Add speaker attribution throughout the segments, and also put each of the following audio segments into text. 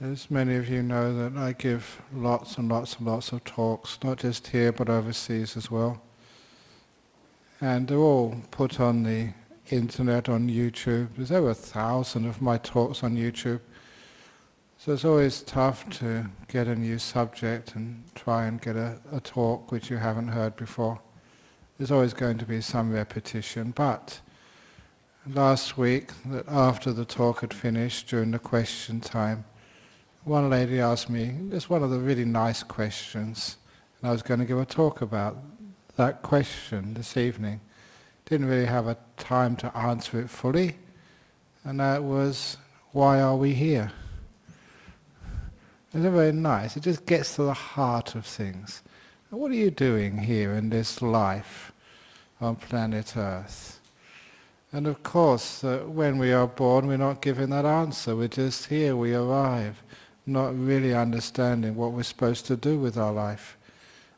Speaker 1: As many of you know, that I give lots and lots and lots of talks, not just here but overseas as well. And they're all put on the internet, on YouTube. There's over 1,000 of my talks on YouTube. So it's always tough to get a new subject and try and get a talk which you haven't heard before. There's always going to be some repetition, but last week, that after the talk had finished, during the question time, one lady asked me, just one of the really nice questions, and I was going to give a talk about that question this evening. Didn't really have a time to answer it fully, and that was, why are we here? It's very nice. It just gets to the heart of things. What are you doing here in this life on planet Earth? And of course, when we are born, we're not given that answer. We're just here, we arrive, not really understanding what we're supposed to do with our life.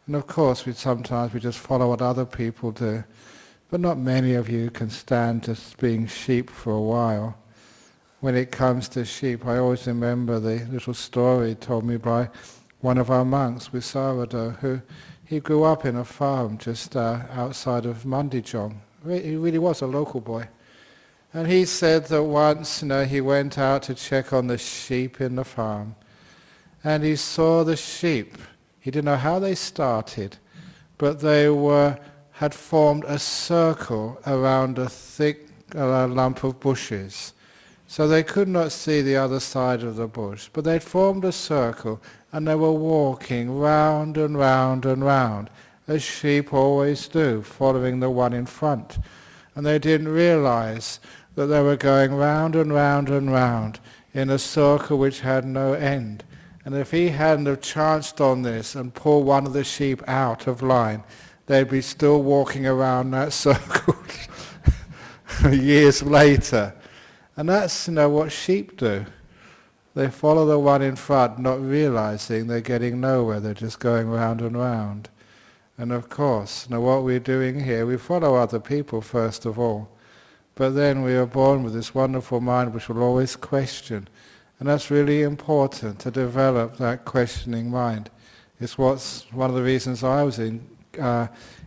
Speaker 1: And of course, sometimes we just follow what other people do. But not many of you can stand just being sheep for a while. When it comes to sheep, I always remember the little story told me by one of our monks, Saṁsāra, who he grew up in a farm just outside of Mundijong. He really was a local boy. And he said that once, he went out to check on the sheep in the farm, and he saw the sheep. He didn't know how they started, but they had formed a circle around a thick lump of bushes. So they could not see the other side of the bush, but they'd formed a circle, and they were walking round and round and round, as sheep always do, following the one in front. And they didn't realize that they were going round and round and round in a circle which had no end. And if he hadn't have chanced on this and pulled one of the sheep out of line, they'd be still walking around that circle years later. And that's what sheep do. They follow the one in front, not realizing they're getting nowhere, they're just going round and round. And of course, what we're doing here, we follow other people first of all. But then we are born with this wonderful mind which will always question. And that's really important, to develop that questioning mind. It's what's one of the reasons I was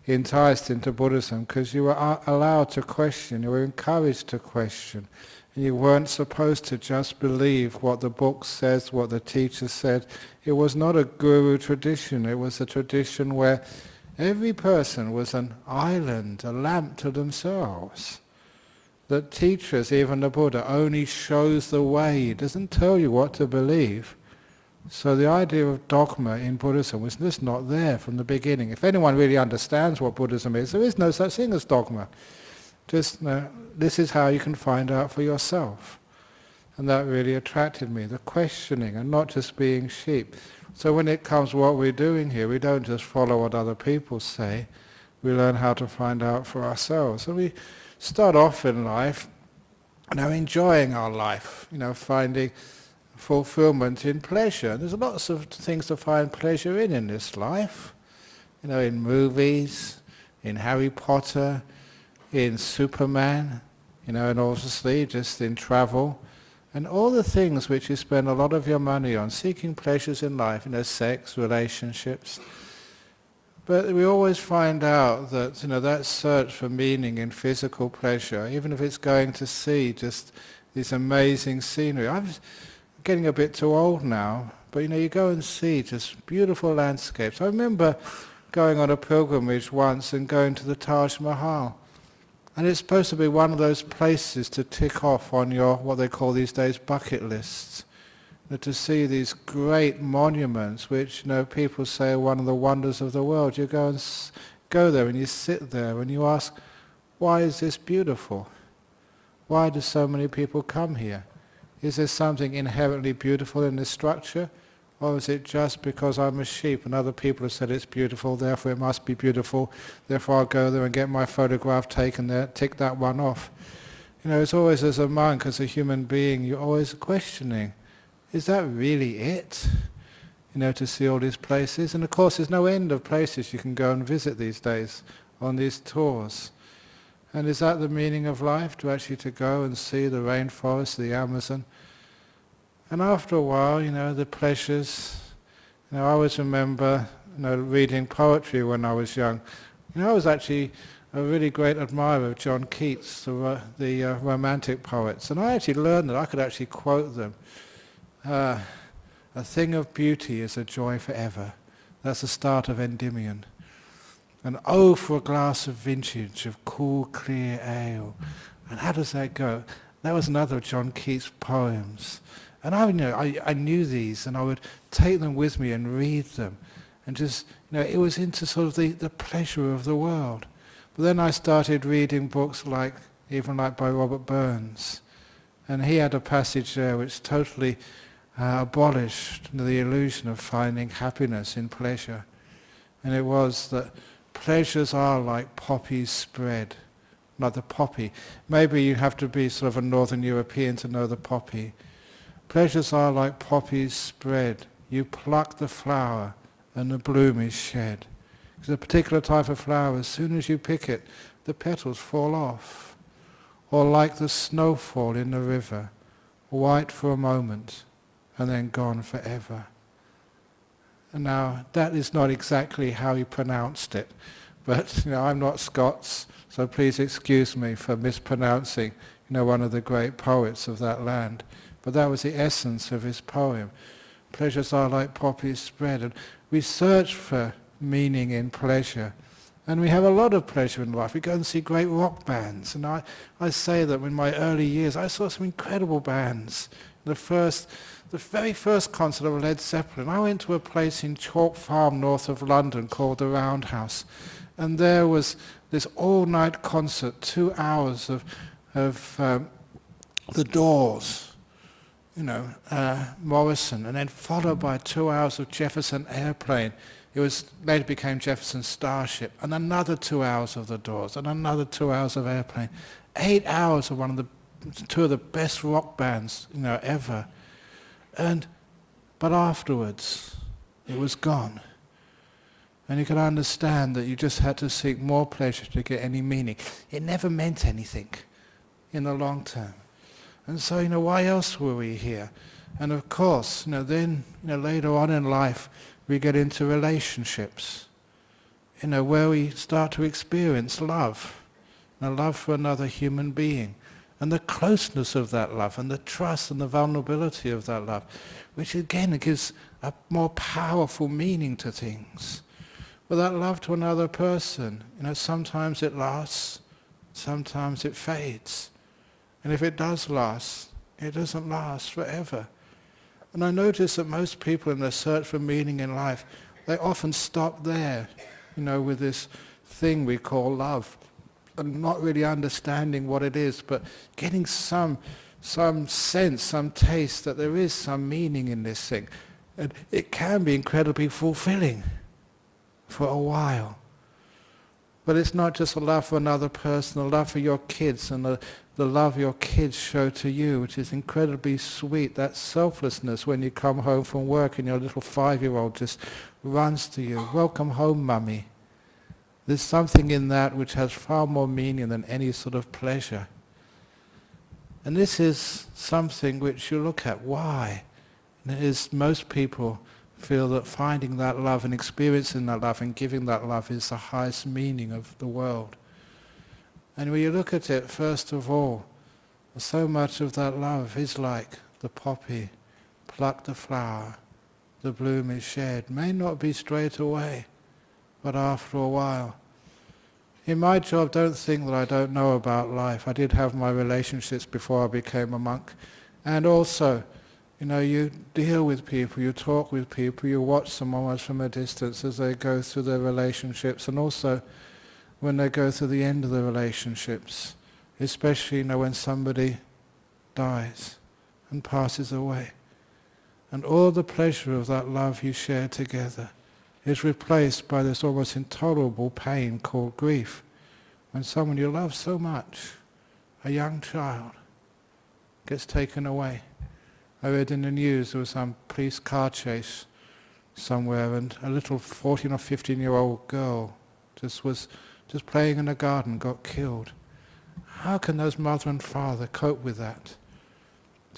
Speaker 1: enticed into Buddhism, because you were allowed to question, you were encouraged to question. And you weren't supposed to just believe what the book says, what the teacher said. It was not a guru tradition, it was a tradition where every person was an island, a lamp to themselves. That teachers, even the Buddha, only shows the way. He doesn't tell you what to believe. So the idea of dogma in Buddhism was just not there from the beginning. If anyone really understands what Buddhism is, there is no such thing as dogma. Just, this is how you can find out for yourself. And that really attracted me, the questioning and not just being sheep. So when it comes to what we're doing here, we don't just follow what other people say. We learn how to find out for ourselves. And we start off in life, enjoying our life, finding fulfillment in pleasure. There's lots of things to find pleasure in this life, in movies, in Harry Potter, in Superman, and obviously just in travel, and all the things which you spend a lot of your money on, seeking pleasures in life, sex, relationships. But we always find out that, that search for meaning in physical pleasure, even if it's going to see just this amazing scenery. I'm getting a bit too old now, but you go and see just beautiful landscapes. I remember going on a pilgrimage once and going to the Taj Mahal. And it's supposed to be one of those places to tick off on your, what they call these days, bucket lists. To see these great monuments, which people say are one of the wonders of the world. You go there and you sit there and you ask, why is this beautiful? Why do so many people come here? Is there something inherently beautiful in this structure? Or is it just because I'm a sheep and other people have said it's beautiful, therefore it must be beautiful, therefore I'll go there and get my photograph taken there, tick that one off. It's always, as a monk, as a human being, you're always questioning, is that really it? To see all these places. And of course there's no end of places you can go and visit these days on these tours. And is that the meaning of life, to actually to go and see the rainforest, the Amazon? And after a while, the pleasures, I always remember, reading poetry when I was young. I was actually a really great admirer of John Keats, the romantic poets. And I actually learned that I could actually quote them. A thing of beauty is a joy forever. That's the start of Endymion. And oh, for a glass of vintage, of cool, clear ale. And how does that go? That was another of John Keats' poems. And I knew these, and I would take them with me and read them. And just, it was into sort of the pleasure of the world. But then I started reading books like by Robert Burns. And he had a passage there which totally abolished the illusion of finding happiness in pleasure. And it was that pleasures are like poppies spread. Like the poppy. Maybe you have to be sort of a Northern European to know the poppy. Pleasures are like poppies spread. You pluck the flower and the bloom is shed. Because a particular type of flower, as soon as you pick it, the petals fall off. Or like the snowfall in the river, white for a moment and then gone forever. And now, that is not exactly how he pronounced it. But I'm not Scots, so please excuse me for mispronouncing one of the great poets of that land. But that was the essence of his poem. Pleasures are like poppies spread. And we search for meaning in pleasure. And we have a lot of pleasure in life. We go and see great rock bands. And I say that in my early years, I saw some incredible bands. The very first concert of Led Zeppelin, I went to a place in Chalk Farm north of London called the Roundhouse. And there was this all-night concert, 2 hours of The Doors, Morrison, and then followed by 2 hours of Jefferson Airplane. It later became Jefferson Starship, and another 2 hours of The Doors, and another 2 hours of Airplane. 8 hours of two of the best rock bands, ever. But afterwards, it was gone. And you can understand that you just had to seek more pleasure to get any meaning. It never meant anything in the long term. And so, why else were we here? And of course, then, later on in life, we get into relationships, where we start to experience love, love for another human being, and the closeness of that love, and the trust and the vulnerability of that love, which again gives a more powerful meaning to things. But that love to another person, sometimes it lasts, sometimes it fades. And if it does last, it doesn't last forever. And I notice that most people in their search for meaning in life, they often stop there, with this thing we call love, and not really understanding what it is, but getting some sense, some taste that there is some meaning in this thing. And it can be incredibly fulfilling for a while. But it's not just a love for another person, a love for your kids, and the love your kids show to you, which is incredibly sweet. That selflessness when you come home from work and your little 5-year-old just runs to you. Welcome home, Mummy. There's something in that which has far more meaning than any sort of pleasure. And this is something which you look at. Why? And it is most people feel that finding that love and experiencing that love and giving that love is the highest meaning of the world. And when you look at it, first of all, so much of that love is like the poppy, pluck the flower, the bloom is shed. May not be straight away, but after a while. In my job, don't think that I don't know about life. I did have my relationships before I became a monk. And also, you deal with people, you talk with people, you watch them almost from a distance as they go through their relationships, and also when they go to the end of the relationships, especially when somebody dies and passes away. And all the pleasure of that love you share together is replaced by this almost intolerable pain called grief. When someone you love so much, a young child, gets taken away. I read in the news there was some police car chase somewhere, and a little 14 or 15-year-old girl was playing in a garden, got killed. How can those mother and father cope with that?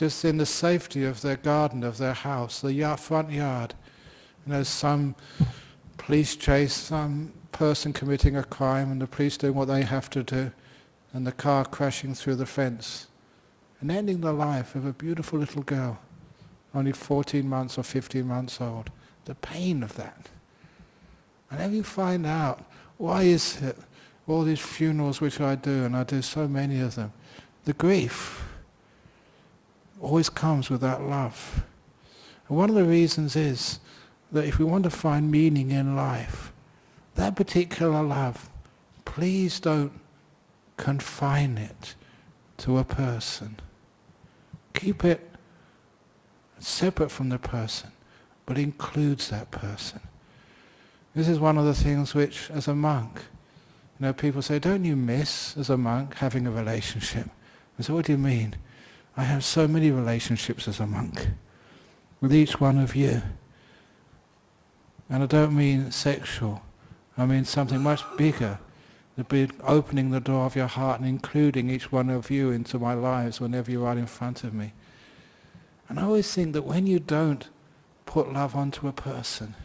Speaker 1: just in the safety of their garden, of their house, the front yard. Some police chase some person committing a crime and the police doing what they have to do and the car crashing through the fence and ending the life of a beautiful little girl, only 14 months or 15 months old. The pain of that. And then you find out, why is it all these funerals which I do, and I do so many of them, the grief always comes with that love. And one of the reasons is that if we want to find meaning in life, that particular love, please don't confine it to a person. Keep it separate from the person, but includes that person. This is one of the things which, as a monk, people say, don't you miss, as a monk, having a relationship? I say, what do you mean? I have so many relationships as a monk, with each one of you. And I don't mean sexual, I mean something much bigger, opening the door of your heart and including each one of you into my lives whenever you are in front of me. And I always think that when you don't put love onto a person,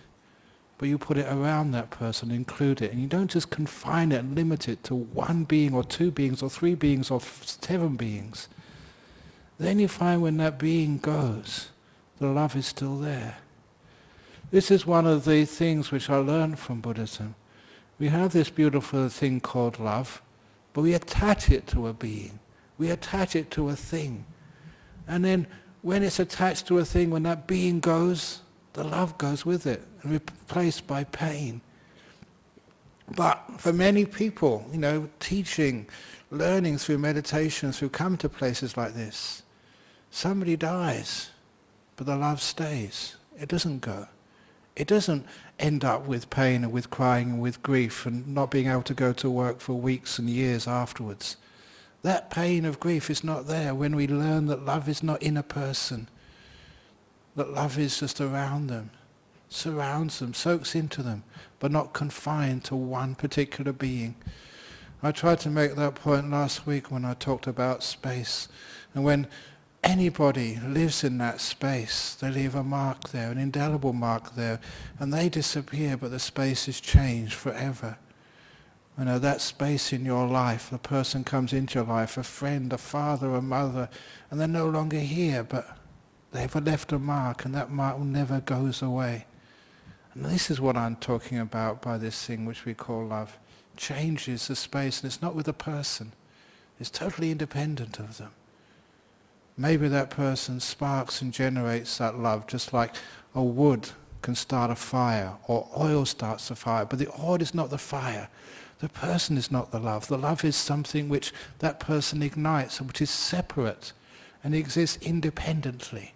Speaker 1: but you put it around that person, include it, and you don't just confine it and limit it to one being or two beings or three beings or 7 beings, then you find when that being goes, the love is still there. This is one of the things which I learned from Buddhism. We have this beautiful thing called love, but we attach it to a being. We attach it to a thing. And then when it's attached to a thing, when that being goes, the love goes with it, and replaced by pain. But for many people, teaching, learning through meditations, who come to places like this, somebody dies, but the love stays. It doesn't go. It doesn't end up with pain and with crying and with grief and not being able to go to work for weeks and years afterwards. That pain of grief is not there when we learn that love is not in a person, that love is just around them, surrounds them, soaks into them, but not confined to one particular being. I tried to make that point last week when I talked about space. And when anybody lives in that space, they leave a mark there, an indelible mark there, and they disappear, but the space is changed forever. That space in your life, a person comes into your life, a friend, a father, a mother, and they're no longer here, but they've left a mark, and that mark never goes away. And this is what I'm talking about by this thing which we call love. Changes the space, and it's not with a person. It's totally independent of them. Maybe that person sparks and generates that love, just like a wood can start a fire, or oil starts a fire, but the oil is not the fire. The person is not the love. The love is something which that person ignites, and which is separate, and exists independently.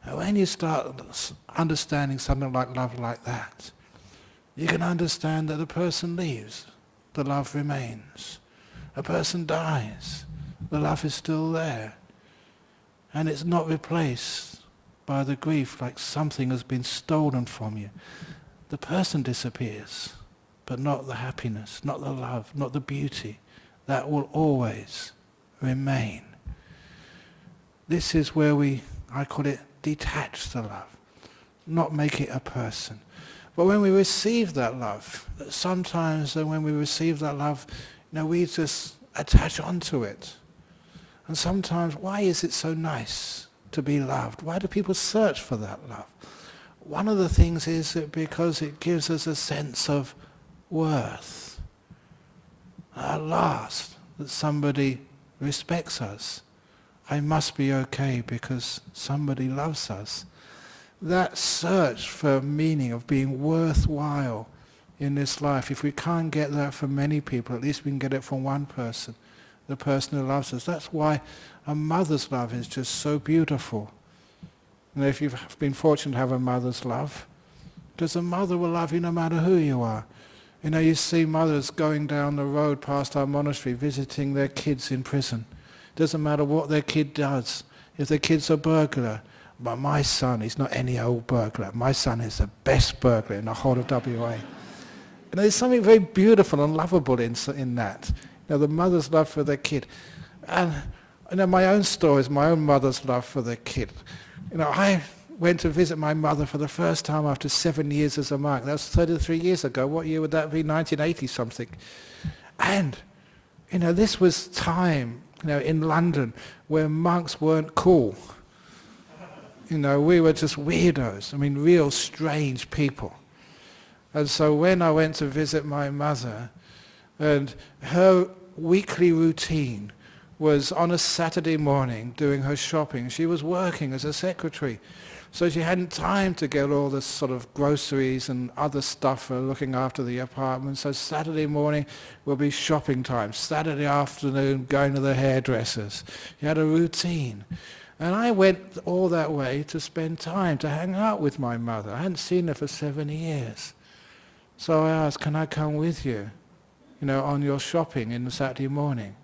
Speaker 1: And when you start understanding something like love like that, you can understand that the person leaves, the love remains. A person dies, the love is still there. And it's not replaced by the grief like something has been stolen from you. The person disappears, but not the happiness, not the love, not the beauty. That will always remain. This is where I call it, detach the love, not make it a person. But when we receive that love, sometimes when we receive that love, we just attach onto it. And sometimes, why is it so nice to be loved? Why do people search for that love? One of the things is that because it gives us a sense of worth. At last, that somebody respects us. I must be okay because somebody loves us. That search for meaning of being worthwhile in this life, if we can't get that from many people, at least we can get it from one person, the person who loves us. That's why a mother's love is just so beautiful. If you've been fortunate to have a mother's love, because a mother will love you no matter who you are. You see mothers going down the road past our monastery visiting their kids in prison. Doesn't matter what their kid does. If their kid's a burglar, but my son is not any old burglar. My son is the best burglar in the whole of WA. There's something very beautiful and lovable in that. The mother's love for their kid. And my own stories, my own mother's love for the kid. I went to visit my mother for the first time after 7 years as a monk. That was 33 years ago. What year would that be? 1980 something. And, this was time, in London where monks weren't cool. We were just weirdos. Real strange people. And so when I went to visit my mother, and her weekly routine was on a Saturday morning doing her shopping. She was working as a secretary, so she hadn't time to get all the sort of groceries and other stuff for looking after the apartment. So Saturday morning will be shopping time. Saturday afternoon going to the hairdressers. She had a routine. And I went all that way to spend time, to hang out with my mother. I hadn't seen her for 7 years. So I asked, can I come with you, on your shopping in the Saturday morning?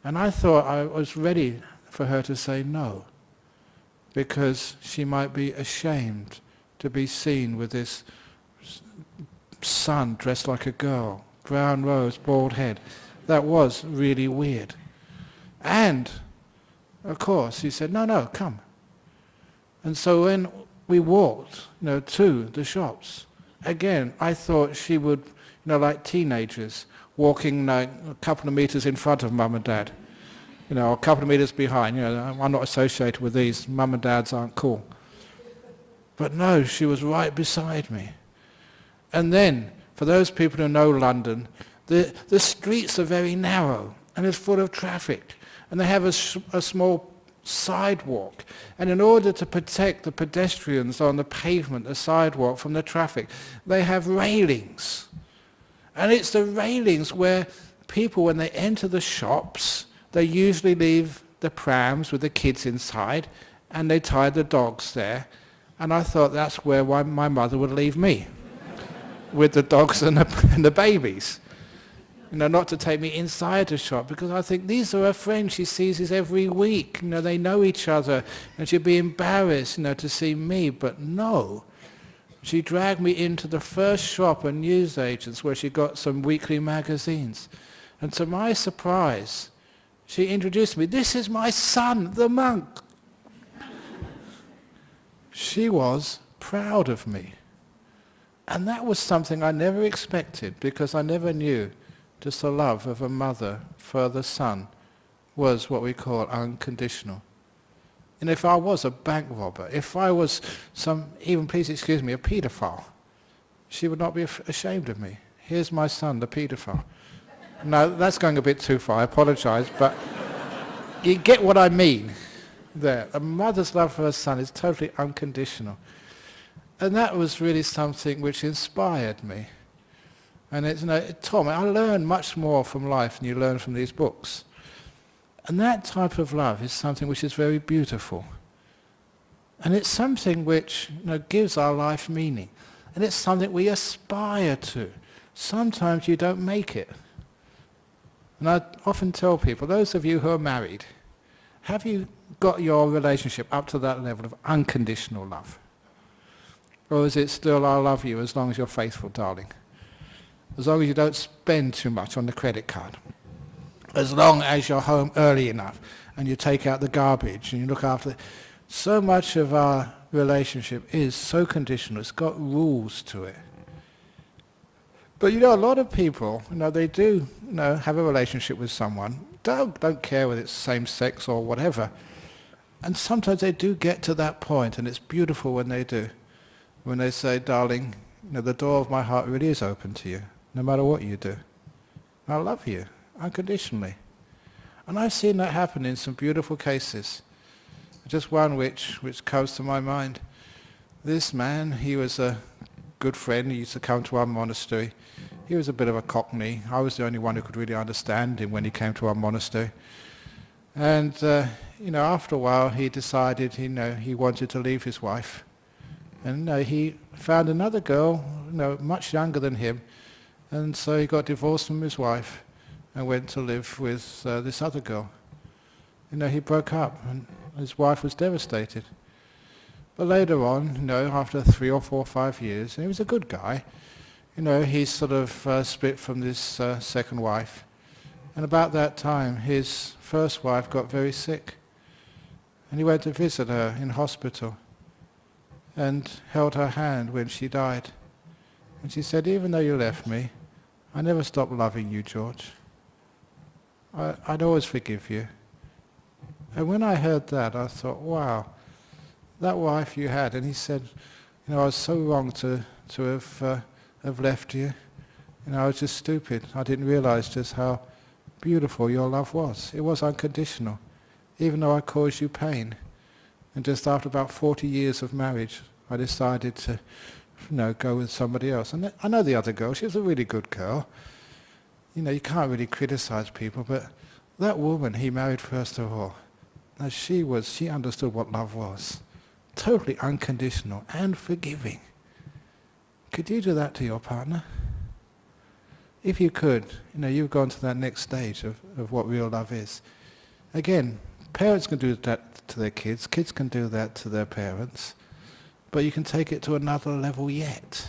Speaker 1: And I thought I was ready for her to say no, because she might be ashamed to be seen with this son dressed like a girl, brown rose, bald head. That was really weird. And, of course, he said, no, come. And so when we walked, to the shops, again, I thought she would, like teenagers, walking like a couple of meters in front of mum and dad, a couple of meters behind. I'm not associated with these. Mum and dads aren't cool. But no, she was right beside me. And then, for those people who know London, the streets are very narrow and it's full of traffic. And they have a small sidewalk. And in order to protect the pedestrians on the pavement, the sidewalk, from the traffic, they have railings. And it's the railings where people, when they enter the shops, they usually leave the prams with the kids inside, and they tie the dogs there. And I thought that's where my mother would leave me, with the dogs and the babies. Not to take me inside the shop, because I think these are her friends. She sees these every week. They know each other, and she'd be embarrassed, to see me. But no. She dragged me into the first shop of newsagents where she got some weekly magazines. And to my surprise, she introduced me. This is my son, the monk. She was proud of me. And that was something I never expected, because I never knew just the love of a mother for the son was what we call unconditional. And if I was a bank robber, if I was even please excuse me, a paedophile, she would not be ashamed of me. Here's my son, the paedophile. No, that's going a bit too far, I apologize, but you get what I mean there. A mother's love for her son is totally unconditional. And that was really something which inspired me. And it taught me, I learned much more from life than you learn from these books. And that type of love is something which is very beautiful. And it's something which gives our life meaning. And it's something we aspire to. Sometimes you don't make it. And I often tell people, those of you who are married, have you got your relationship up to that level of unconditional love? Or is it still, I love you as long as you're faithful, darling? As long as you don't spend too much on the credit card. As long as you're home early enough and you take out the garbage and you look after it. So much of our relationship is so conditional. It's got rules to it. But a lot of people, they do have a relationship with someone, don't care whether it's same sex or whatever. And sometimes they do get to that point, and it's beautiful when they do. When they say, darling, the door of my heart really is open to you, no matter what you do. I love you unconditionally. And I've seen that happen in some beautiful cases. Just one which comes to my mind. This man, he was a good friend. He used to come to our monastery. He was a bit of a cockney. I was the only one who could really understand him when he came to our monastery. And, after a while he decided, he wanted to leave his wife. And he found another girl, much younger than him. And so he got divorced from his wife and went to live with this other girl. He broke up, and his wife was devastated. But later on, after 3 or 4 or 5 years, and he was a good guy, he sort of split from this second wife. And about that time, his first wife got very sick. And he went to visit her in hospital and held her hand when she died. And she said, even though you left me, I never stopped loving you, George. I'd always forgive you. And when I heard that, I thought, wow, that wife you had. And he said, I was so wrong to have left you. I was just stupid. I didn't realize just how beautiful your love was. It was unconditional, even though I caused you pain. And just after about 40 years of marriage, I decided to, go with somebody else. And I know the other girl. She was a really good girl. You can't really criticize people, but that woman he married first of all, now she understood what love was. Totally unconditional and forgiving. Could you do that to your partner? If you could, you've gone to that next stage of what real love is. Again, parents can do that to their kids can do that to their parents, but you can take it to another level yet.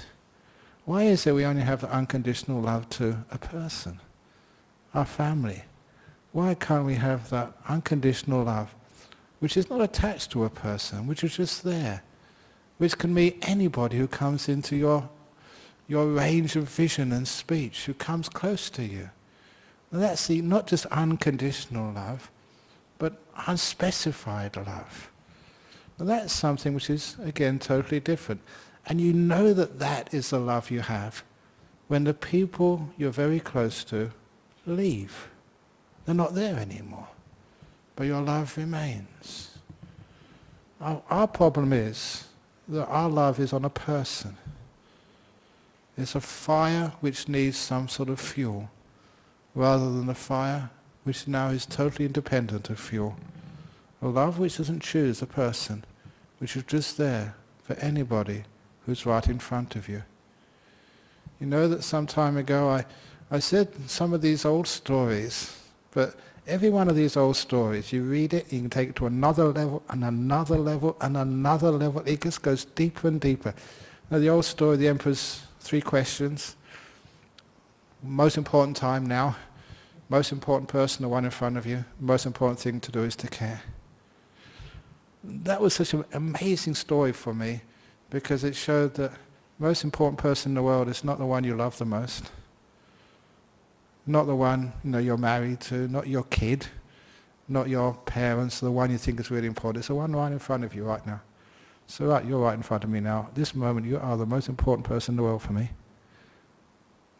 Speaker 1: Why is it we only have the unconditional love to a person, our family? Why can't we have that unconditional love, which is not attached to a person, which is just there, which can meet anybody who comes into your range of vision and speech, who comes close to you? And that's not just unconditional love, but unspecified love. And that's something which is, again, totally different. And you know that is the love you have when the people you're very close to leave. They're not there anymore, but your love remains. Our problem is that our love is on a person. It's a fire which needs some sort of fuel, rather than a fire which now is totally independent of fuel. A love which doesn't choose a person, which is just there for anybody who's right in front of you. You know that some time ago I said some of these old stories, but every one of these old stories, you read it, you can take it to another level, and another level, and another level. It just goes deeper and deeper. Now the old story, the Emperor's 3 questions. Most important time now. Most important person, the one in front of you. Most important thing to do is to care. That was such an amazing story for me, because it showed that most important person in the world is not the one you love the most. Not the one you're married to, not your kid, not your parents, the one you think is really important. It's the one right in front of you right now. So you're right in front of me now. At this moment you are the most important person in the world for me.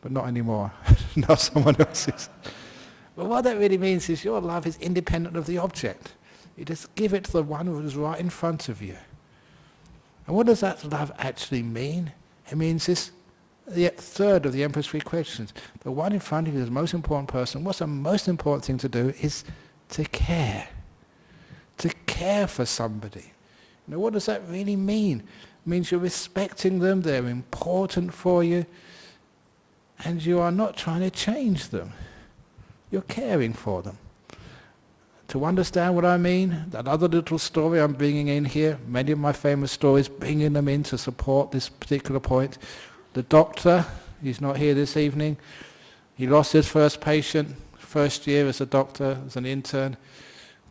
Speaker 1: But not anymore. Now someone else is. But what that really means is your love is independent of the object. You just give it to the one who is right in front of you. And what does that love actually mean? It means the third of the Emperor's 3 questions. The one in front of you is the most important person. What's the most important thing to do is to care. To care for somebody. What does that really mean? It means you're respecting them, they're important for you, and you are not trying to change them. You're caring for them. To understand what I mean, that other little story I'm bringing in here, many of my famous stories, bringing them in to support this particular point. The doctor, he's not here this evening, he lost his first patient, first year as a doctor, as an intern,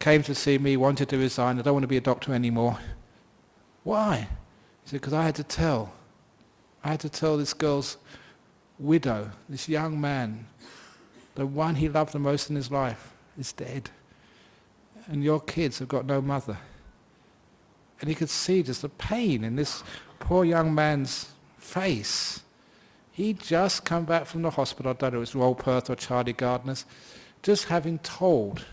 Speaker 1: came to see me, wanted to resign, I don't want to be a doctor anymore. Why? He said, because I had to tell this girl's widow, this young man, the one he loved the most in his life, is dead. And your kids have got no mother. And he could see just the pain in this poor young man's face. He'd just come back from the hospital, I don't know, it was Royal Perth or Charlie Gardner's, just having told,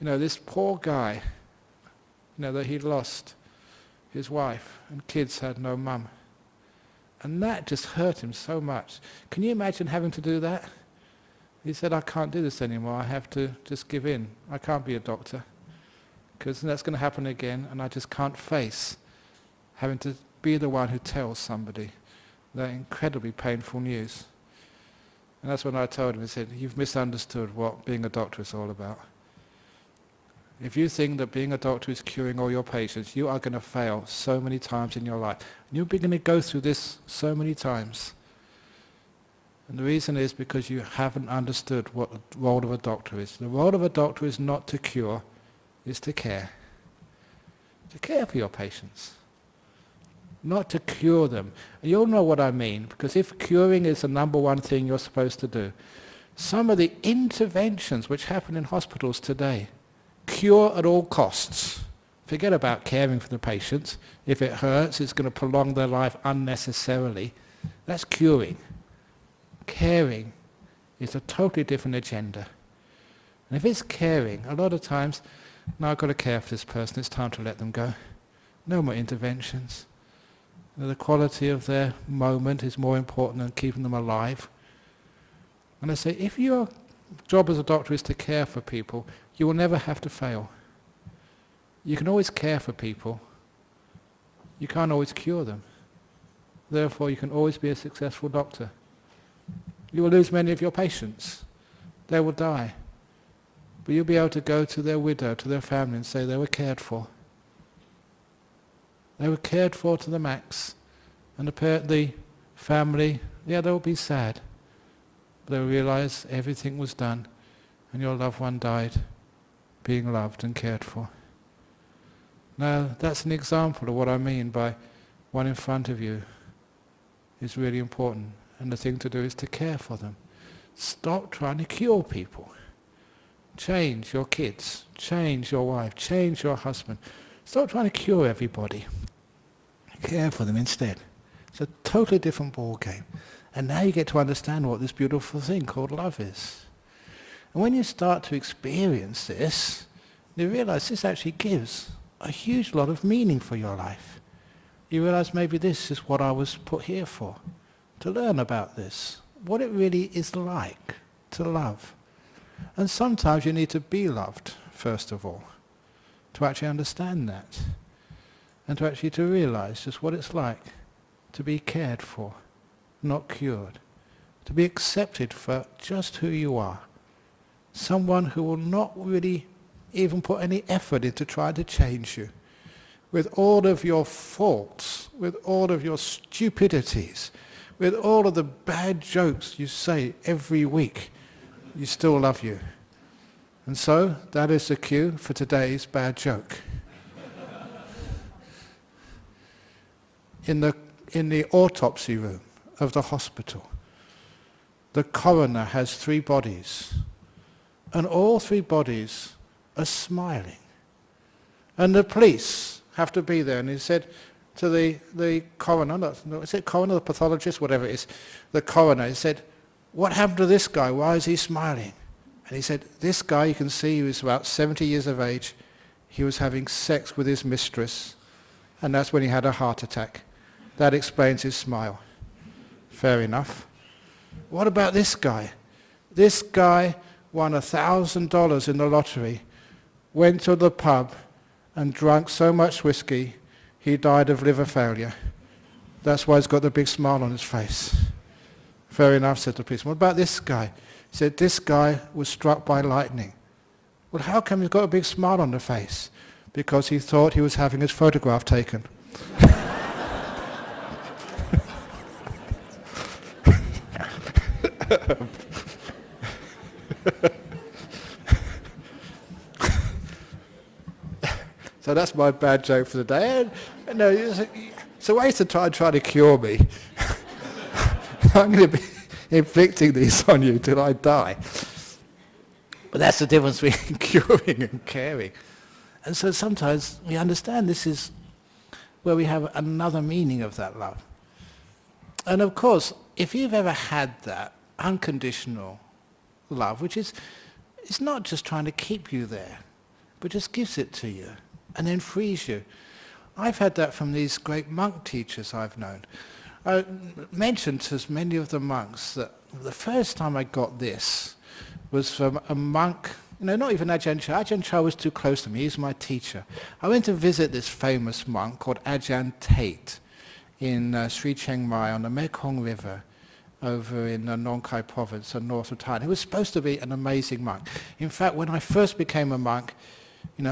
Speaker 1: this poor guy, that he'd lost his wife and kids, had no mum. And that just hurt him so much. Can you imagine having to do that? He said, I can't do this anymore, I have to just give in. I can't be a doctor, because that's going to happen again, and I just can't face having to be the one who tells somebody that incredibly painful news. And that's when I told him, I said, you've misunderstood what being a doctor is all about. If you think that being a doctor is curing all your patients, you are going to fail so many times in your life. And you're going to go through this so many times. And the reason is because you haven't understood what the role of a doctor is. The role of a doctor is not to cure, it's to care. To care for your patients. Not to cure them. And you'll know what I mean, because if curing is the number one thing you're supposed to do, some of the interventions which happen in hospitals today, cure at all costs. Forget about caring for the patients. If it hurts, it's going to prolong their life unnecessarily. That's curing. Caring is a totally different agenda. And if it's caring, a lot of times, now I've got to care for this person, it's time to let them go. No more interventions. The quality of their moment is more important than keeping them alive. And I say, if your job as a doctor is to care for people, you will never have to fail. You can always care for people. You can't always cure them. Therefore, you can always be a successful doctor. You will lose many of your patients. They will die. But you'll be able to go to their widow, to their family and say they were cared for. They were cared for to the max. And the family, yeah, they'll be sad. But they'll realize everything was done and your loved one died being loved and cared for. Now, that's an example of what I mean by one in front of you is really important. And the thing to do is to care for them. Stop trying to cure people. Change your kids, change your wife, change your husband. Stop trying to cure everybody. Care for them instead. It's a totally different ball game. And now you get to understand what this beautiful thing called love is. And when you start to experience this, you realize this actually gives a huge lot of meaning for your life. You realize maybe this is what I was put here for. To learn about this, what it really is like to love. And sometimes you need to be loved, first of all, to actually understand that, and to actually to realize just what it's like to be cared for, not cured, to be accepted for just who you are, someone who will not really even put any effort into trying to change you, with all of your faults, with all of your stupidities, with all of the bad jokes you say every week, you still love you. And so, that is the cue for today's bad joke. In the autopsy room of the hospital, the coroner has 3 bodies, and all 3 bodies are smiling. And the police have to be there, and he said to the coroner, is it coroner, the pathologist, whatever it is, the coroner, he said, what happened to this guy? Why is he smiling? And he said, this guy, you can see he was about 70 years of age. He was having sex with his mistress, and that's when he had a heart attack. That explains his smile. Fair enough. What about this guy? This guy won $1,000 in the lottery, went to the pub and drank so much whiskey, he died of liver failure. That's why he's got the big smile on his face. Fair enough, said the policeman. What about this guy? He said, this guy was struck by lightning. Well, how come he's got a big smile on the face? Because he thought he was having his photograph taken. So that's my bad joke for the day. And, no, it's a way to try to cure me. I'm going to be inflicting these on you till I die. But that's the difference between curing and caring. And so sometimes we understand this is where we have another meaning of that love. And of course, if you've ever had that unconditional love, which is, it's not just trying to keep you there, but just gives it to you and then frees you. I've had that from these great monk teachers I've known. I mentioned to many of the monks that the first time I got this was from a monk, not even Ajahn Chah. Ajahn Chah was too close to me. He's my teacher. I went to visit this famous monk called Ajahn Tate in Sri Chiang Mai on the Mekong River over in Nong Khai province, north of Thailand. He was supposed to be an amazing monk. In fact, when I first became a monk,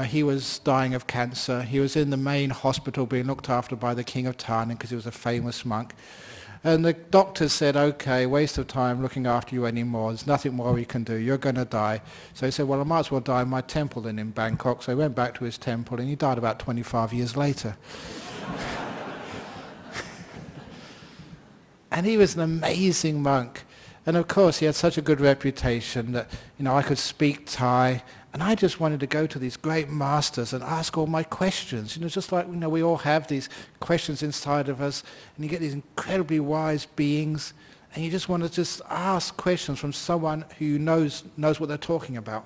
Speaker 1: he was dying of cancer. He was in the main hospital being looked after by the king of Thailand because he was a famous monk. And the doctor said, okay, waste of time looking after you anymore. There's nothing more we can do. You're going to die. So he said, well, I might as well die in my temple then in Bangkok. So he went back to his temple and he died about 25 years later. And he was an amazing monk. And of course, he had such a good reputation that, I could speak Thai. And I just wanted to go to these great masters and ask all my questions. Just like, we all have these questions inside of us. And you get these incredibly wise beings. And you just want to just ask questions from someone who knows what they're talking about.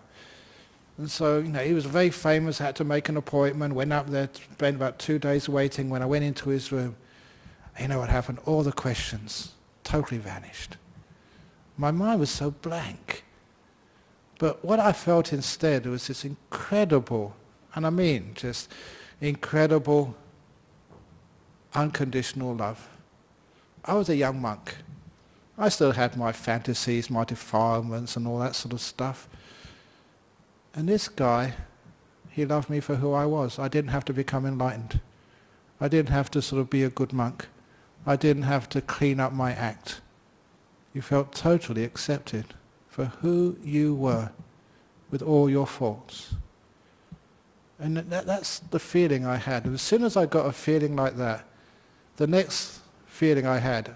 Speaker 1: And so, he was very famous, had to make an appointment, went up there, spent about 2 days waiting. When I went into his room, you know what happened? All the questions totally vanished. My mind was so blank. But what I felt instead was this incredible, and I mean just incredible, unconditional love. I was a young monk. I still had my fantasies, my defilements and all that sort of stuff. And this guy, he loved me for who I was. I didn't have to become enlightened. I didn't have to sort of be a good monk. I didn't have to clean up my act. You felt totally accepted for who you were with all your faults. And that's the feeling I had. And as soon as I got a feeling like that, the next feeling I had,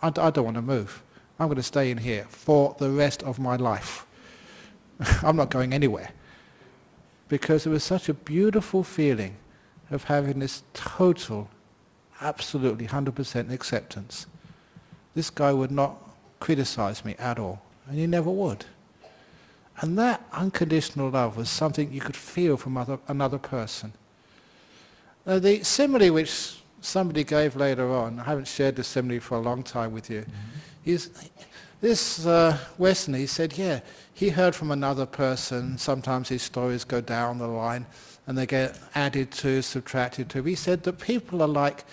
Speaker 1: I don't want to move. I'm going to stay in here for the rest of my life. I'm not going anywhere. Because it was such a beautiful feeling of having this total, absolutely 100% acceptance. This guy would not criticize me at all, and he never would. And that unconditional love was something you could feel from another person. The simile which somebody gave later on, I haven't shared this simile for a long time with you, is this Westerner, he said, he heard from another person, sometimes his stories go down the line and they get added to, subtracted to. He said that people are like,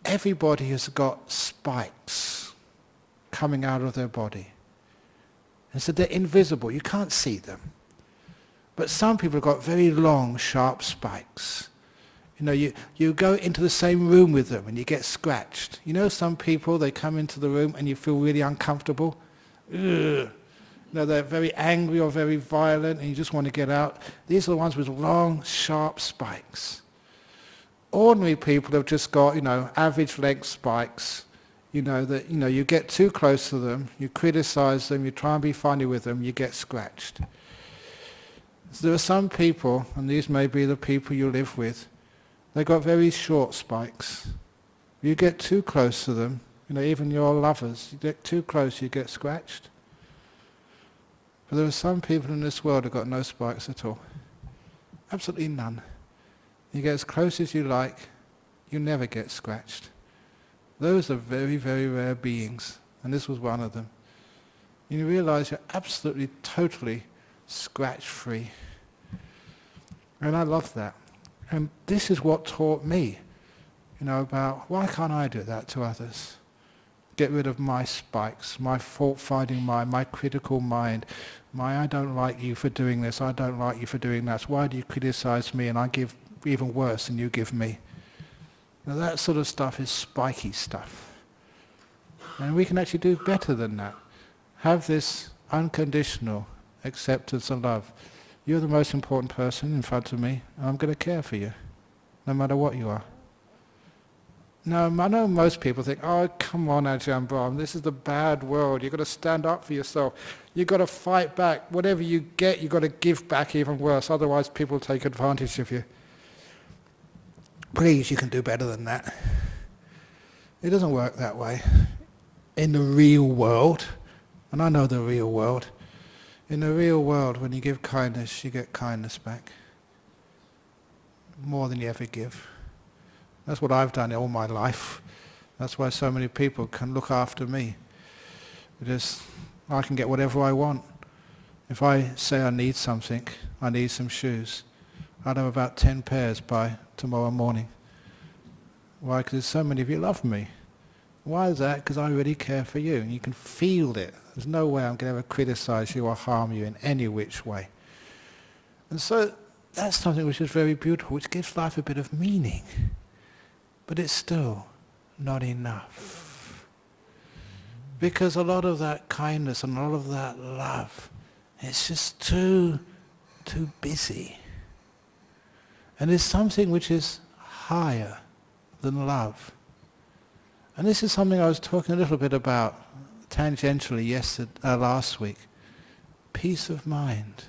Speaker 1: everybody has got spikes coming out of their body. And so they're invisible, you can't see them. But some people have got very long, sharp spikes. You go into the same room with them and you get scratched. Some people, they come into the room and you feel really uncomfortable. Ugh. They're very angry or very violent and you just want to get out. These are the ones with long, sharp spikes. Ordinary people have just got, average length spikes. You get too close to them, you criticize them, you try and be funny with them, you get scratched. So there are some people, and these may be the people you live with, they've got very short spikes. You get too close to them, even your lovers, you get too close, you get scratched. But there are some people in this world who've got no spikes at all. Absolutely none. You get as close as you like, you never get scratched. Those are very, very rare beings, and this was one of them. You realize you're absolutely, totally scratch-free. And I love that. And this is what taught me, about why can't I do that to others? Get rid of my spikes, my fault-finding mind, my critical mind, I don't like you for doing this, I don't like you for doing that. Why do you criticize me and I give even worse than you give me? That sort of stuff is spiky stuff. And we can actually do better than that. Have this unconditional acceptance and love. You're the most important person in front of me, and I'm going to care for you, no matter what you are. Now, I know most people think, oh, come on, Ajahn Brahm, this is the bad world. You've got to stand up for yourself. You've got to fight back. Whatever you get, you've got to give back even worse. Otherwise, people take advantage of you. Please, you can do better than that. It doesn't work that way. In the real world, and I know the real world, in the real world, when you give kindness, you get kindness back. More than you ever give. That's what I've done all my life. That's why so many people can look after me. Because I can get whatever I want. If I say I need something, I need some shoes, I'd have about 10 pairs by tomorrow morning. Why? Because so many of you love me. Why is that? Because I really care for you, and you can feel it. There's no way I'm going to ever criticize you or harm you in any which way. And so that's something which is very beautiful, which gives life a bit of meaning. But it's still not enough. Because a lot of that kindness and a lot of that love, it's just too busy. And there's something which is higher than love. And this is something I was talking a little bit about tangentially last week. Peace of mind,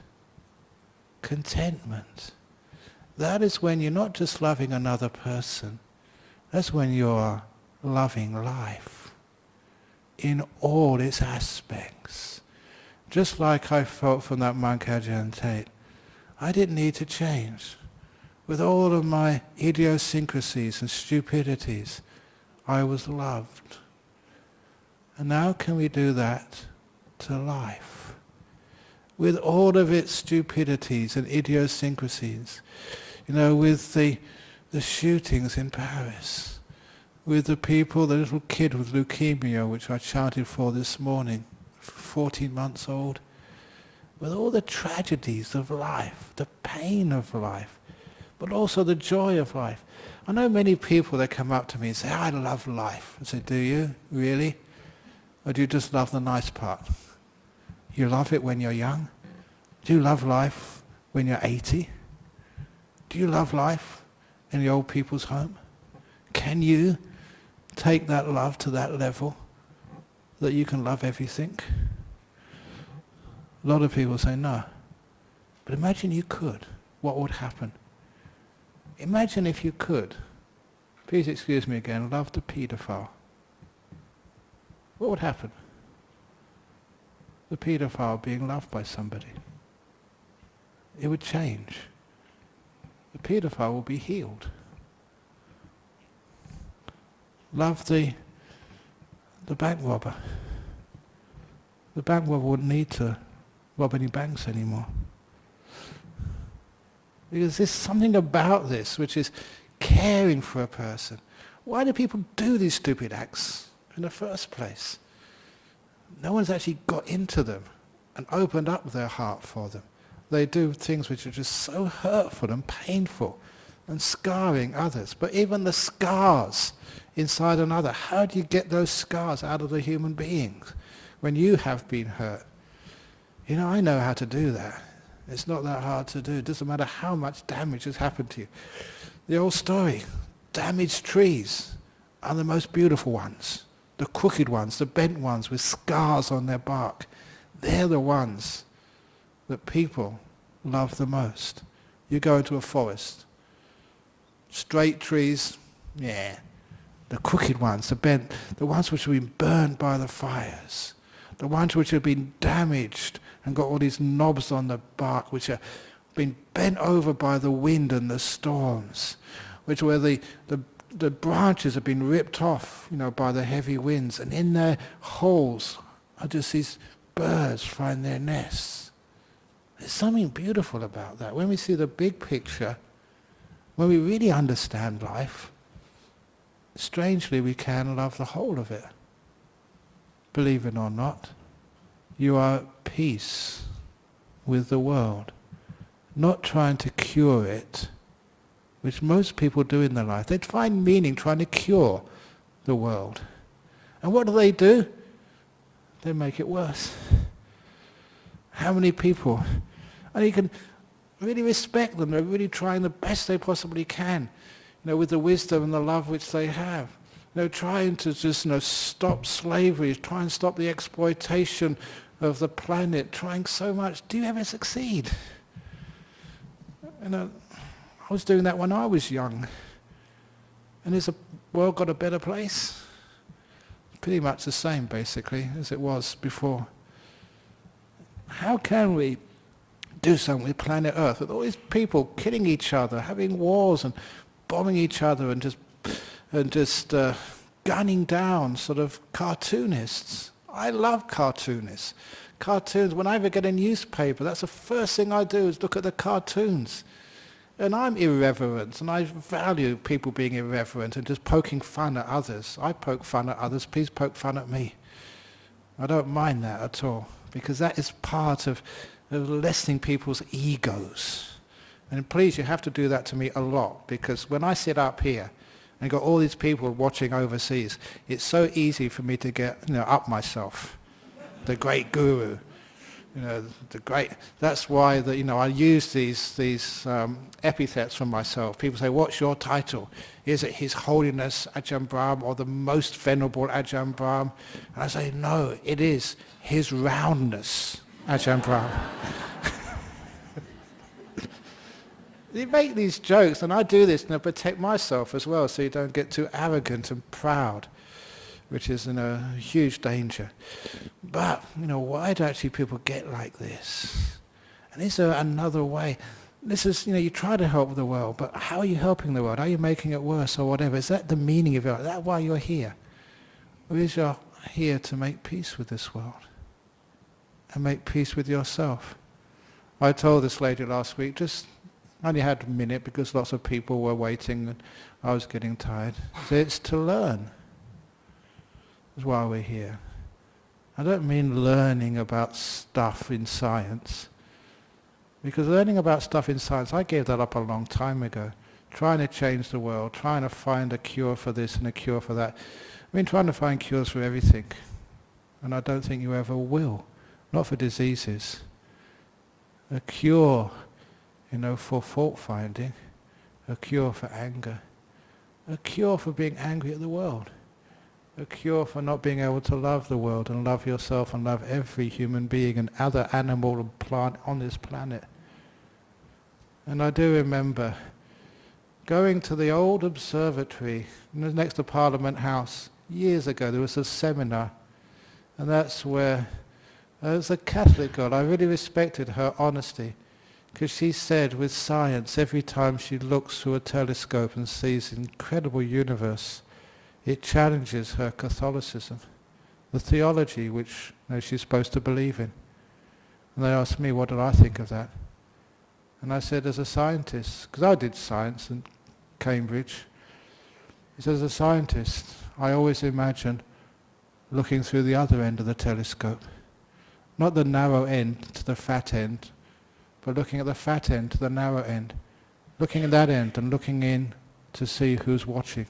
Speaker 1: contentment. That is when you're not just loving another person, that's when you're loving life in all its aspects. Just like I felt from that monk Ajahn Tate, I didn't need to change. With all of my idiosyncrasies and stupidities, I was loved. And now can we do that to life? With all of its stupidities and idiosyncrasies, with the shootings in Paris, with the little kid with leukemia, which I chanted for this morning, 14 months old, with all the tragedies of life, the pain of life, but also the joy of life. I know many people that come up to me and say, I love life. I say, do you? Really? Or do you just love the nice part? You love it when you're young? Do you love life when you're 80? Do you love life in the old people's home? Can you take that love to that level that you can love everything? A lot of people say no. But imagine you could. What would happen? Imagine if you could, please excuse me again, love the paedophile. What would happen? The paedophile being loved by somebody. It would change. The paedophile will be healed. Love the bank robber. The bank robber wouldn't need to rob any banks anymore. Because there's something about this which is caring for a person. Why do people do these stupid acts in the first place? No one's actually got into them and opened up their heart for them. They do things which are just so hurtful and painful and scarring others. But even the scars inside another, how do you get those scars out of the human beings when you have been hurt? I know how to do that. It's not that hard to do. It doesn't matter how much damage has happened to you. The old story, damaged trees are the most beautiful ones. The crooked ones, the bent ones with scars on their bark. They're the ones that people love the most. You go into a forest, straight trees, yeah. The crooked ones, the bent, the ones which have been burned by the fires, the ones which have been damaged and got all these knobs on the bark, which have been bent over by the wind and the storms, where the branches have been ripped off, by the heavy winds, and in their holes are just these birds find their nests. There's something beautiful about that. When we see the big picture, when we really understand life, strangely we can love the whole of it. Believe it or not, you are at peace with the world, not trying to cure it, which most people do in their life. They find meaning trying to cure the world. And what do? They make it worse. How many people? And you can really respect them. They're really trying the best they possibly can, with the wisdom and the love which they have. Trying to just stop slavery, try and stop the exploitation of the planet, trying so much. Do you ever succeed? I was doing that when I was young. And has the world got a better place? Pretty much the same, basically, as it was before. How can we do something with planet Earth, with all these people killing each other, having wars and bombing each other and just gunning down sort of cartoonists? I love cartoonists. Cartoons, when I ever get a newspaper, that's the first thing I do is look at the cartoons. And I'm irreverent, and I value people being irreverent and just poking fun at others. I poke fun at others, please poke fun at me. I don't mind that at all, because that is part of lessening people's egos. And please, you have to do that to me a lot, because when I sit up here and got all these people watching overseas, it's so easy for me to get up myself. The great guru, the great. That's why I use these epithets for myself. People say, "What's your title? Is it His Holiness Ajahn Brahm or the Most Venerable Ajahn Brahm?" And I say, "No, it is His Roundness Ajahn Brahm." You make these jokes, and I do this to protect myself as well, so you don't get too arrogant and proud, which is a huge danger. But why do actually people get like this? And is there another way? This is, you try to help the world, but how are you helping the world? Are you making it worse or whatever? Is that the meaning of your life? Is that why you're here? Or is you here to make peace with this world and make peace with yourself? I told this lady last week, I only had a minute because lots of people were waiting and I was getting tired. So it's to learn. That's why we're here. I don't mean learning about stuff in science. Because learning about stuff in science, I gave that up a long time ago. Trying to change the world, trying to find a cure for this and a cure for that. Trying to find cures for everything. And I don't think you ever will. Not for diseases. A cure, for fault finding. A cure for anger. A cure for being angry at the world. A cure for not being able to love the world and love yourself and love every human being and other animal and plant on this planet. And I do remember going to the old observatory next to Parliament House years ago. There was a seminar, and that's where there was a Catholic girl. I really respected her honesty, because she said with science, every time she looks through a telescope and sees an incredible universe, it challenges her Catholicism, the theology which she's supposed to believe in. And they asked me, what did I think of that? And I said, as a scientist, because I did science in Cambridge, he said, as a scientist, I always imagine looking through the other end of the telescope. Not the narrow end to the fat end, but looking at the fat end to the narrow end. Looking at that end and looking in to see who's watching.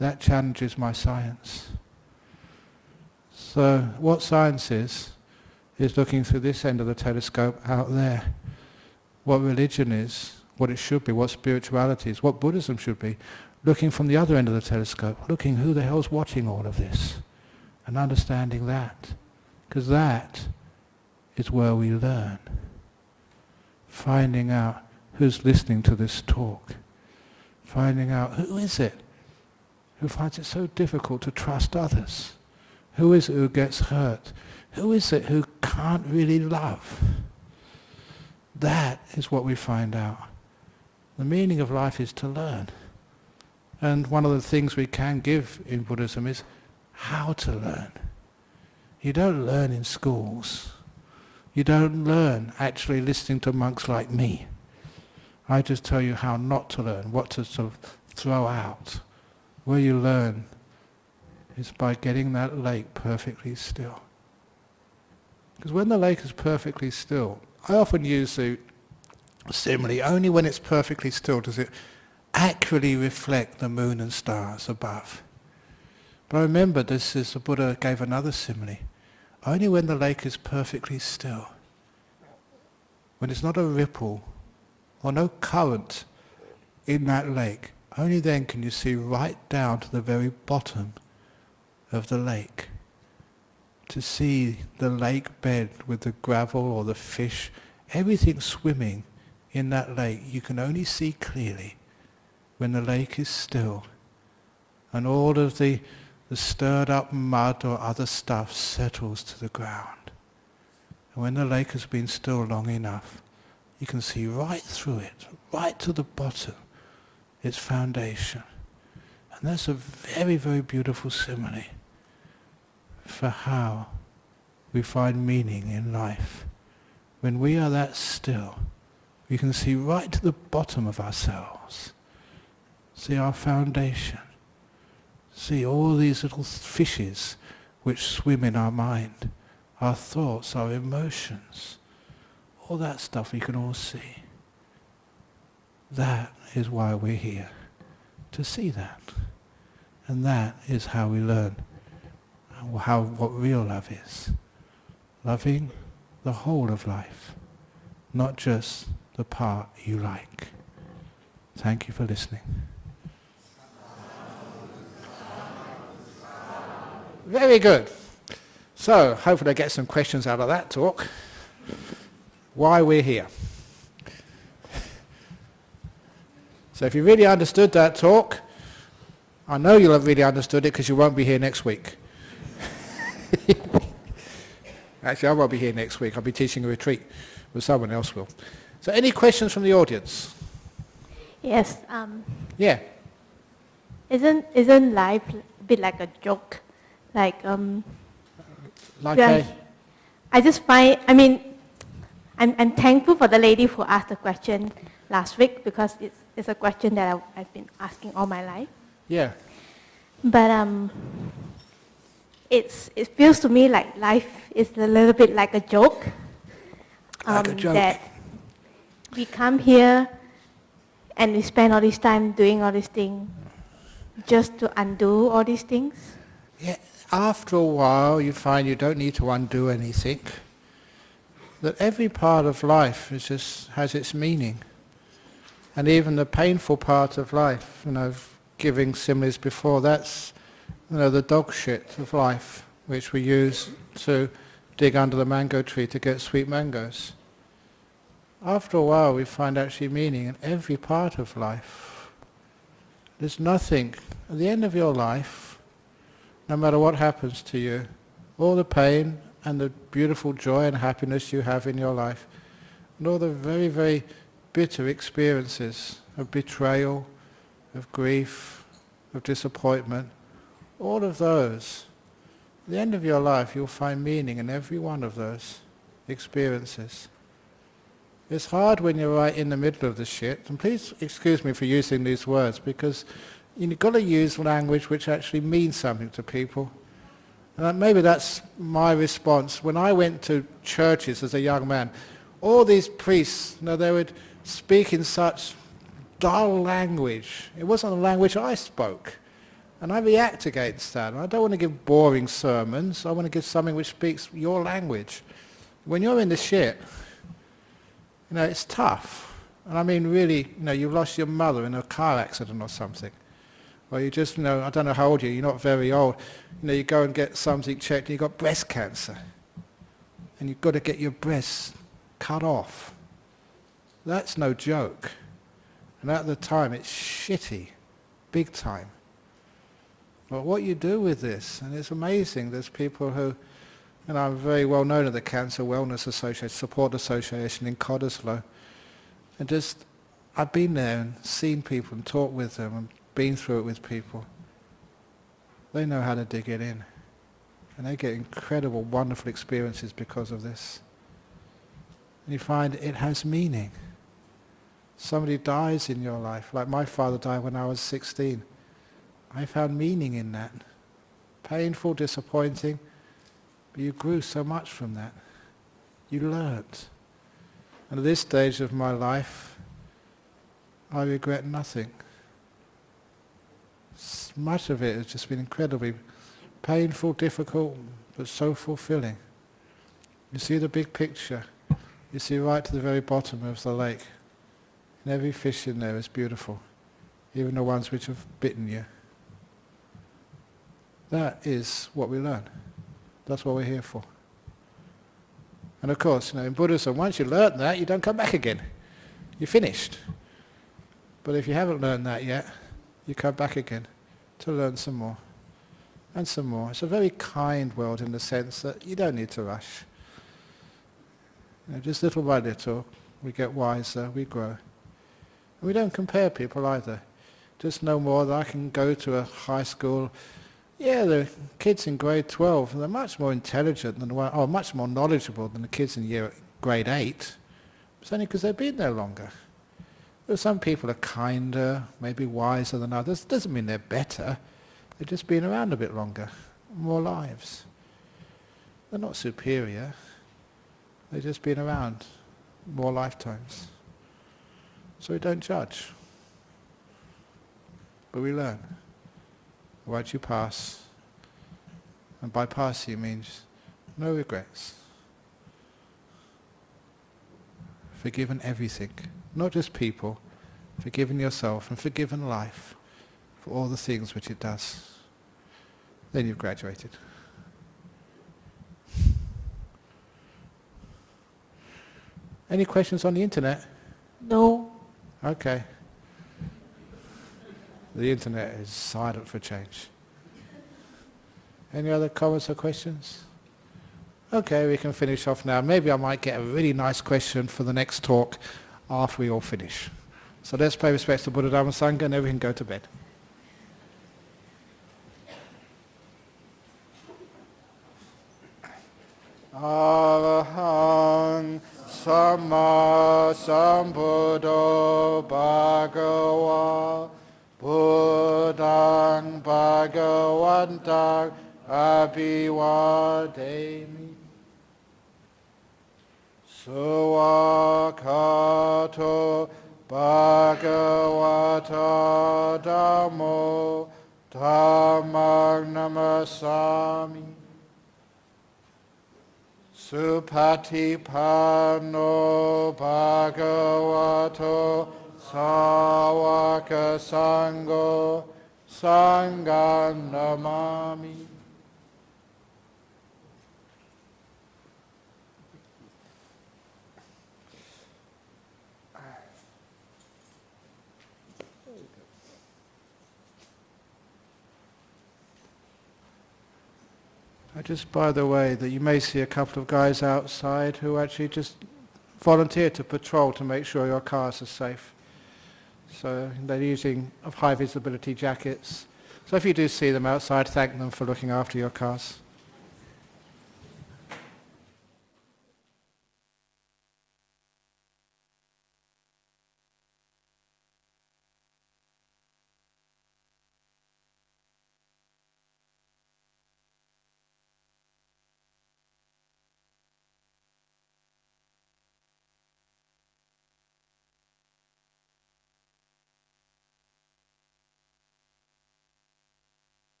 Speaker 1: That challenges my science. So what science is looking through this end of the telescope out there. What religion is, what it should be, what spirituality is, what Buddhism should be, looking from the other end of the telescope, looking who the hell's watching all of this, and understanding that. Because that is where we learn. Finding out who's listening to this talk. Finding out who is it who finds it so difficult to trust others? Who is it who gets hurt? Who is it who can't really love? That is what we find out. The meaning of life is to learn. And one of the things we can give in Buddhism is how to learn. You don't learn in schools. You don't learn actually listening to monks like me. I just tell you how not to learn, what to sort of throw out. Where you learn is by getting that lake perfectly still. Because when the lake is perfectly still, I often use the simile, only when it's perfectly still does it accurately reflect the moon and stars above. But I remember this is, the Buddha gave another simile. Only when the lake is perfectly still, when it's not a ripple or no current in that lake, only then can you see right down to the very bottom of the lake. To see the lake bed with the gravel or the fish, everything swimming in that lake, you can only see clearly when the lake is still and all of the stirred up mud or other stuff settles to the ground. And when the lake has been still long enough, you can see right through it, right to the bottom, its foundation. And that's a very, very beautiful simile for how we find meaning in life. When we are that still, we can see right to the bottom of ourselves, see our foundation, see all these little fishes which swim in our mind, our thoughts, our emotions, all that stuff we can all see. That is why we're here, to see that. And that is how we learn what real love is. Loving the whole of life, not just the part you like. Thank you for listening. Very good. So, hopefully I get some questions out of that talk. Why we're here. So if you really understood that talk, I know you'll have really understood it because you won't be here next week. Actually, I won't be here next week. I'll be teaching a retreat, but someone else will. So any questions from the audience?
Speaker 2: Yes.
Speaker 1: Yeah.
Speaker 2: Isn't life a bit like a joke? Like I just find, I'm thankful for the lady who asked the question last week because it's a question that I've been asking all my life.
Speaker 1: Yeah.
Speaker 2: But it feels to me like life is a little bit like a joke.
Speaker 1: Like a joke.
Speaker 2: That we come here and we spend all this time doing all these things just to undo all these things.
Speaker 1: Yeah. After a while, you find you don't need to undo anything. That every part of life has its meaning. And even the painful part of life, giving similes before, that's, the dog shit of life, which we use to dig under the mango tree to get sweet mangoes. After a while, we find actually meaning in every part of life. There's nothing, at the end of your life, no matter what happens to you, all the pain and the beautiful joy and happiness you have in your life, and all the very, very bitter experiences of betrayal, of grief, of disappointment, all of those, at the end of your life you'll find meaning in every one of those experiences. It's hard when you're right in the middle of the shit, and please excuse me for using these words, because you've got to use language which actually means something to people. And maybe that's my response. When I went to churches as a young man, all these priests, they would speak in such dull language. It wasn't the language I spoke. And I react against that. I don't want to give boring sermons. I want to give something which speaks your language. When you're in the shit, it's tough. And I mean really, you've lost your mother in a car accident or something. Or you just, I don't know how old you're not very old. You go and get something checked and you've got breast cancer. And you've got to get your breasts cut off. That's no joke. And at the time it's shitty, big time. But what you do with this, and it's amazing, there's people who, I'm very well known at the Cancer Wellness Association, Support Association in Cottesloe. And I've been there and seen people and talked with them and been through it with people. They know how to dig it in. And they get incredible, wonderful experiences because of this. And you find it has meaning. Somebody dies in your life, like my father died when I was 16. I found meaning in that. Painful, disappointing, but you grew so much from that. You learnt. And at this stage of my life, I regret nothing. Much of it has just been incredibly painful, difficult, but so fulfilling. You see the big picture. You see right to the very bottom of the lake. And every fish in there is beautiful, even the ones which have bitten you. That is what we learn. That's what we're here for. And of course, in Buddhism, once you learn that, you don't come back again. You're finished. But if you haven't learned that yet, you come back again to learn some more and some more. It's a very kind world in the sense that you don't need to rush. Just little by little, we get wiser, we grow. And we don't compare people either. Just no more that I can go to a high school. Yeah, the kids in grade 12, they're much more intelligent than much more knowledgeable than the kids in grade 8. It's only because they've been there longer. Well, some people are kinder, maybe wiser than others. Doesn't mean they're better. They've just been around a bit longer, more lives. They're not superior. They've just been around more lifetimes. So we don't judge. but we learn. Once you pass, and by passing means no regrets. Forgiven everything, not just people, forgiven yourself and forgiven life for all the things which it does. Then you've graduated. Any questions on the internet?
Speaker 2: No.
Speaker 1: Okay. The internet is silent for change. Any other comments or questions? Okay, we can finish off now. Maybe I might get a really nice question for the next talk after we all finish. So let's pay respects to Buddha, Dhamma, Sangha, and then we can go to bed. Arahang Samma Sambuddho Bhagava Buddhang Bhagavantang Abhivademi Suwakato Bhagavata Dhammo Dhammang Namasami Supatipano Bhagavato Sāvaka Sangho Sangham Namami. Just by the way, that you may see a couple of guys outside who actually just volunteer to patrol to make sure your cars are safe. So they're using high visibility jackets. So if you do see them outside, thank them for looking after your cars.